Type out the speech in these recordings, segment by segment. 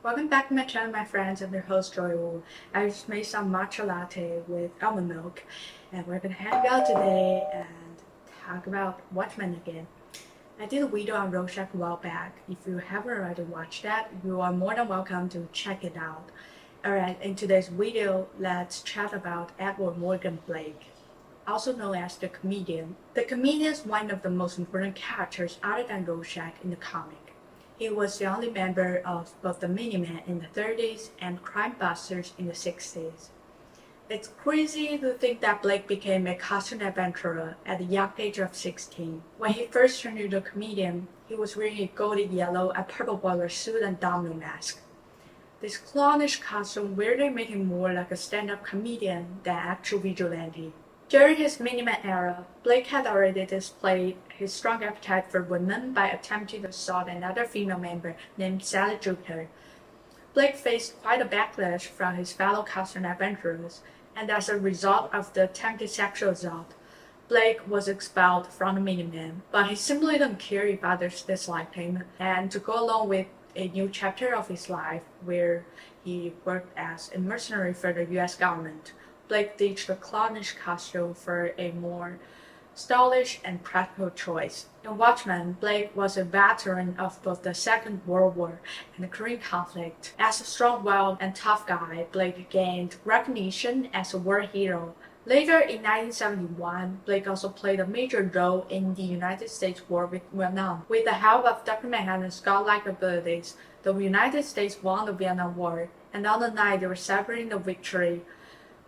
Welcome back to my channel, my friends. I'm your host, Joy Wu. I just made some matcha latte with almond milk, and we're gonna hang out today and talk about Watchmen again. I did a video on Rorschach a while back. If you haven't already watched that, you are more than welcome to check it out. Alright, in today's video, let's chat about Edward Morgan Blake, also known as the comedian. The comedian is one of the most important characters other than Rorschach in the comic. He was the only member of both the Minutemen in the 30s and Crime Busters in the 60s. It's crazy to think that Blake became a costume adventurer at the young age of 16. When he first turned into a comedian, he was wearing a golden yellow and purple boiler suit and domino mask. This clownish costume weirdly made him more like a stand-up comedian than actual vigilante. During his Minutemen era, Blake had already displayed his strong appetite for women by attempting to assault another female member named Sally Jupiter. Blake faced quite a backlash from his fellow costume adventurers, and as a result of the attempted sexual assault, Blake was expelled from the Minutemen, but he simply didn't care if others disliked him, and to go along with a new chapter of his life where he worked as a mercenary for the US government, Blake ditched the clownish costume for a more stylish and practical choice. In Watchmen, Blake was a veteran of both the Second World War and the Korean conflict. As a strong-willed and tough guy, Blake gained recognition as a war hero. Later in 1971, Blake also played a major role in the United States war with Vietnam. With the help of Dr. Manhattan's godlike abilities, the United States won the Vietnam War, and on the night they were celebrating the victory,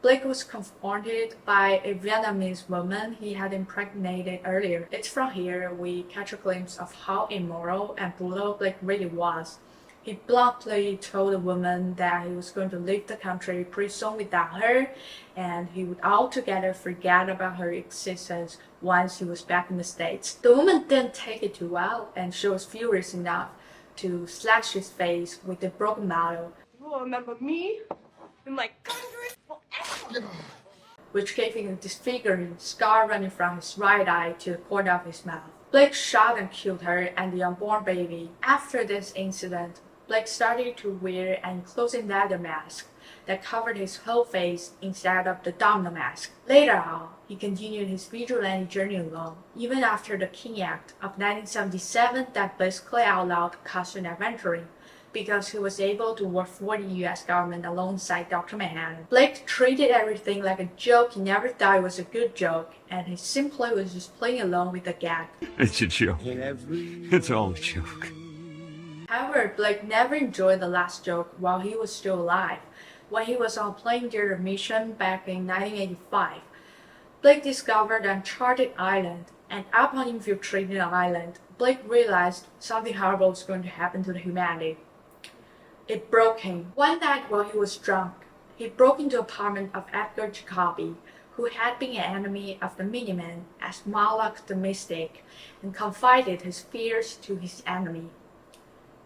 Blake was confronted by a Vietnamese woman he had impregnated earlier. It's from here we catch a glimpse of how immoral and brutal Blake really was. He bluntly told the woman that he was going to leave the country pretty soon without her, and he would altogether forget about her existence once he was back in the States. The woman didn't take it too well, and she was furious enough to slash his face with a broken bottle. You will remember me in my country, which gave him a disfiguring scar running from his right eye to the corner of his mouth. Blake shot and killed her and the unborn baby. After this incident, Blake started to wear an enclosing leather mask that covered his whole face instead of the domino mask. Later on, he continued his vigilante journey alone, even after the King Act of 1977 that basically outlawed costume adventuring, because he was able to work for the US government alongside Dr. Manhattan. Blake treated everything like a joke. He never thought it was a good joke, and he simply was just playing along with the gag. It's a joke. It's all a joke. However, Blake never enjoyed the last joke while he was still alive. When he was on a plane during a mission back in 1985, Blake discovered an uncharted island, and upon infiltrating the island, Blake realized something horrible was going to happen to humanity. It broke him. One night while he was drunk, he broke into the apartment of Edgar Jacobi, who had been an enemy of the Minutemen as Moloch the Mystic, and confided his fears to his enemy.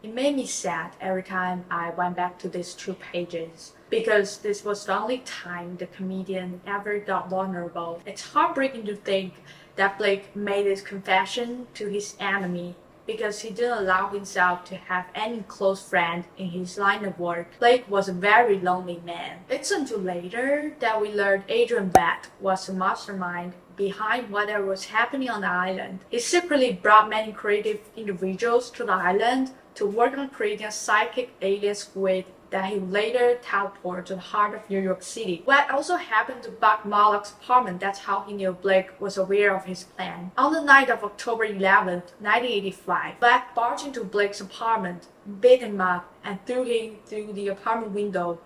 It made me sad every time I went back to these 2 pages, because this was the only time the comedian ever got vulnerable. It's heartbreaking to think that Blake made his confession to his enemy because he didn't allow himself to have any close friend in his line of work. Blake was a very lonely man. It's until later that we learned Adrian Bat was the mastermind behind whatever was happening on the island. He secretly brought many creative individuals to the island to work on creating a psychic alien squid that he later teleported to the heart of New York City. What also happened to bug Moloch's apartment, that's how he knew Blake was aware of his plan. On the night of October 11th, 1985, Black barged into Blake's apartment, beat him up, and threw him through the apartment window,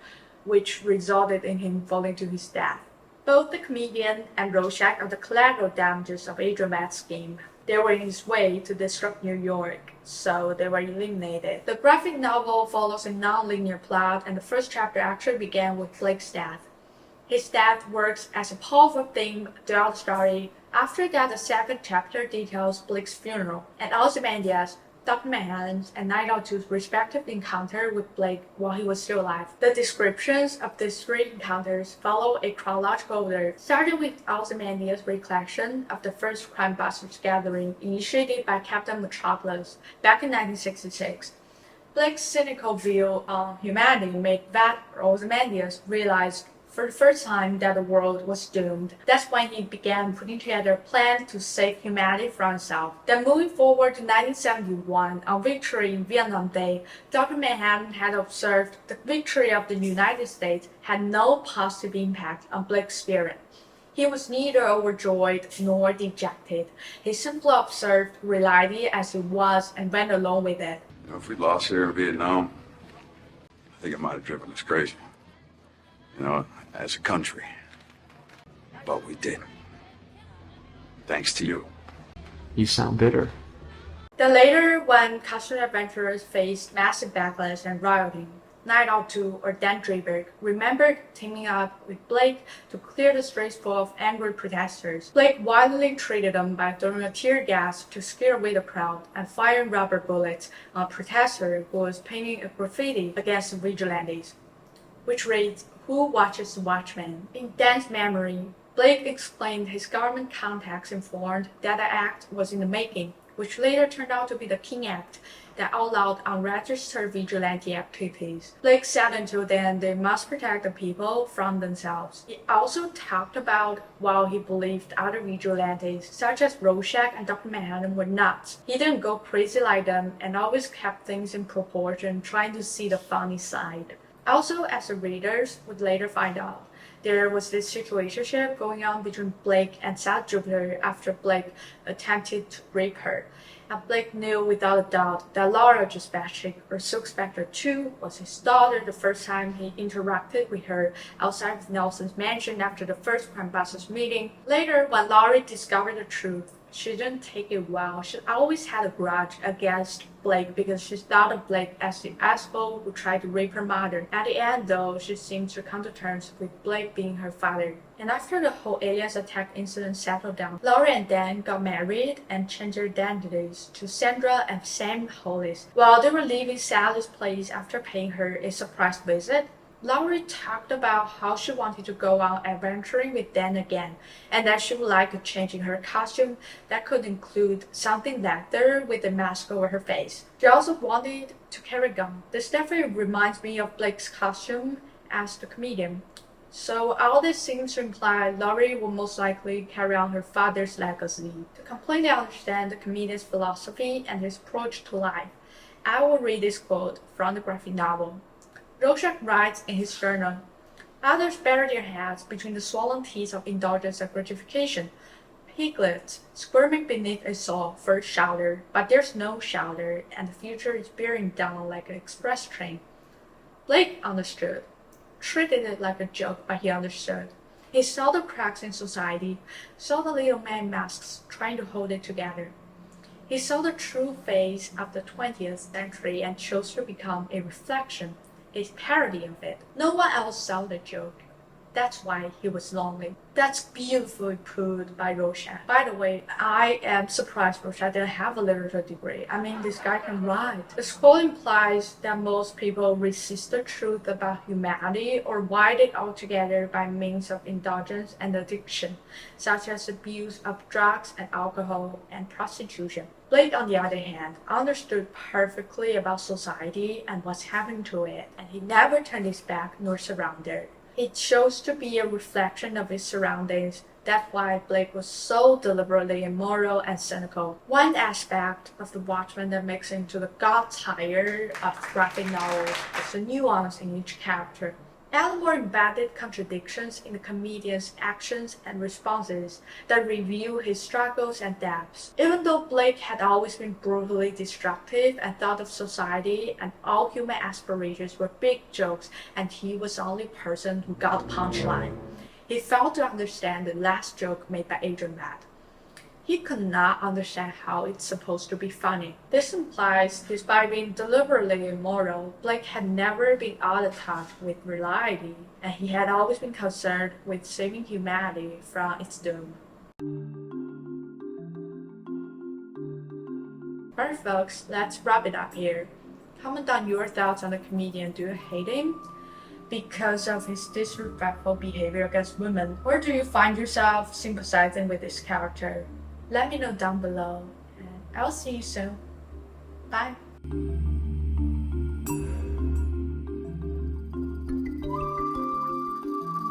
which resulted in him falling to his death. Both the comedian and Rorschach are the collateral damages of Adrian Bat's scheme. They were in his way to disrupt New York, so they were eliminated. The graphic novel follows a non-linear plot, and the first chapter actually began with Blake's death. His death works as a powerful theme throughout the story. After that, the second chapter details Blake's funeral, and Ozymandias, Dr. Manhattan's and 902's respective encounter with Blake while he was still alive. The descriptions of these three encounters follow a chronological order, starting with Ozymandias' recollection of the first Crime Busters gathering initiated by Captain Metropolis back in 1966. Blake's cynical view on humanity made Vat Ozymandias realize for the first time that the world was doomed. That's when he began putting together a plan to save humanity from itself. Then moving forward to 1971, on Victory in Vietnam Day, Dr. Manhattan had observed the victory of the United States had no positive impact on Blake's spirit. He was neither overjoyed nor dejected. He simply observed reality as it was and went along with it. You know, if we'd lost here in Vietnam, I think it might have driven us crazy. You know, as a country. But we did. Thanks to you. You sound bitter. Then later, when costume adventurers faced massive backlash and rioting, 902 or Dan Dreberg remembered teaming up with Blake to clear the streets full of angry protesters. Blake wildly treated them by throwing a tear gas to scare away the crowd and firing rubber bullets on a protester who was painting a graffiti against the vigilantes, which reads, "Who watches the Watchmen?" In Dan's memory, Blake explained his government contacts informed that the act was in the making, which later turned out to be the King Act that outlawed unregistered vigilante activities. Blake said until then they must protect the people from themselves. He also talked about while he believed other vigilantes, such as Rorschach and Dr. Manhattan, were nuts. He didn't go crazy like them and always kept things in proportion, trying to see the funny side. Also, as the readers would later find out, there was this situationship going on between Blake and South Jupiter after Blake attempted to rape her. And Blake knew without a doubt that Laura Jusbashik, or Silk Spectre 2, was his daughter the first time he interacted with her outside of Nelson's mansion after the first Crime Busters meeting. Later, when Laurie discovered the truth, she didn't take it well. She always had a grudge against Blake because she thought of Blake as the asshole who tried to rape her mother. At the end, though, she seemed to come to terms with Blake being her father. And after the whole aliens attack incident settled down, Laurie and Dan got married and changed their identities to Sandra and Sam Hollis. While they were leaving Sally's place after paying her a surprise visit, Laurie talked about how she wanted to go out adventuring with Dan again, and that she would like a change in her costume that could include something leather with a mask over her face. She also wanted to carry a gun. This definitely reminds me of Blake's costume as the comedian. So all this seems to imply Laurie will most likely carry on her father's legacy. To completely understand the comedian's philosophy and his approach to life, I will read this quote from the graphic novel. Rorschach writes in his journal, "Others bury their heads between the swollen teeth of indulgence and gratification. Piglets squirming beneath a saw for a shoulder, but there's no shoulder, and the future is bearing down like an express train." Blake understood, treated it like a joke, but he understood. He saw the cracks in society, saw the little man masks trying to hold it together. He saw the true face of the 20th century and chose to become a reflection, a parody of it. No one else saw the joke. That's why he was lonely. That's beautifully put by Rorschach. By the way, I am surprised Rorschach didn't have a literature degree. I mean, this guy can write. The quote implies that most people resist the truth about humanity or write it all together by means of indulgence and addiction, such as abuse of drugs and alcohol and prostitution. Blake, on the other hand, understood perfectly about society and what's happening to it, and he never turned his back nor surrendered. He chose to be a reflection of his surroundings. That's why Blake was so deliberately immoral and cynical. One aspect of the Watchmen that makes him to the god tier of graphic novels is the nuance in each character. Alan Moore embedded contradictions in the comedian's actions and responses that reveal his struggles and depths. Even though Blake had always been brutally destructive and thought of society and all human aspirations were big jokes and he was the only person who got the punchline, he failed to understand the last joke made by Agent Matt. He could not understand how it's supposed to be funny. This implies, despite being deliberately immoral, Blake had never been out of touch with reality, and he had always been concerned with saving humanity from its doom. Alright folks, let's wrap it up here. Comment down your thoughts on the comedian. Do you hate him because of his disrespectful behavior against women? Or do you find yourself sympathizing with this character? Let me know down below, and I'll see you soon. Bye.